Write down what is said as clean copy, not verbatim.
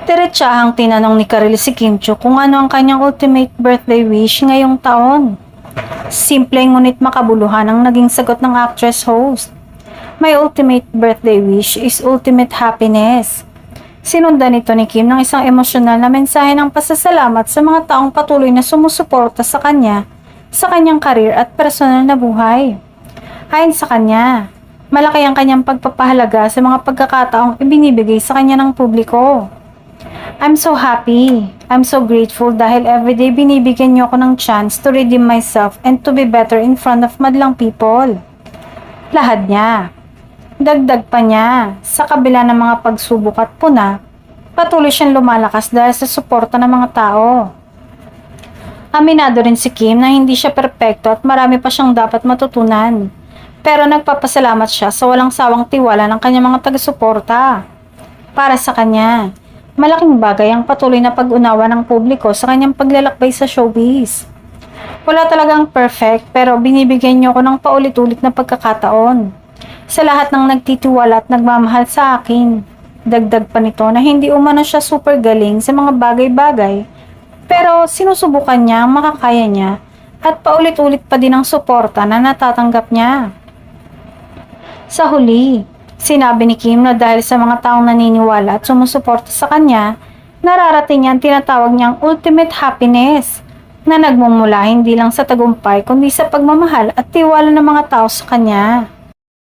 Diretsahang tinanong ni Karil si Kim Chiu kung ano ang kanyang ultimate birthday wish ngayong taon. Simple ngunit makabuluhan ang naging sagot ng actress host. My ultimate birthday wish is ultimate happiness. Sinundan nito ni Kim ng isang emosyonal na mensahe ng pasasalamat sa mga taong patuloy na sumusuporta sa kanya sa kanyang karir at personal na buhay. Ayon sa kanya, malaki ang kanyang pagpapahalaga sa mga pagkakataong ibinibigay sa kanya ng publiko. I'm so happy. I'm so grateful dahil everyday binibigyan niyo ako ng chance to redeem myself and to be better in front of madlang people. Lahad niya. Dagdag pa niya, sa kabila ng mga pagsubok at puna, patuloy siyang lumalakas dahil sa suporta ng mga tao. Aminado rin si Kim na hindi siya perpekto at marami pa siyang dapat matutunan. Pero nagpapasalamat siya sa walang sawang tiwala ng kanyang mga taga-suporta. Para sa kanya, malaking bagay ang patuloy na pag-unawa ng publiko sa kanyang paglalakbay sa showbiz. Wala talagang perfect pero binibigyan niyo ko ng paulit-ulit na pagkakataon. Sa lahat ng nagtitiwala at nagmamahal sa akin. Dagdag pa nito na hindi umano siya super galing sa mga bagay-bagay pero sinusubukan niya ang makakaya niya at paulit-ulit pa din ang suporta na natatanggap niya. Sa huli, sinabi ni Kim na dahil sa mga taong naniniwala at sumusuporta sa kanya, nararating niya ang tinatawag niyang ultimate happiness na nagmumula hindi lang sa tagumpay kundi sa pagmamahal at tiwala ng mga tao sa kanya.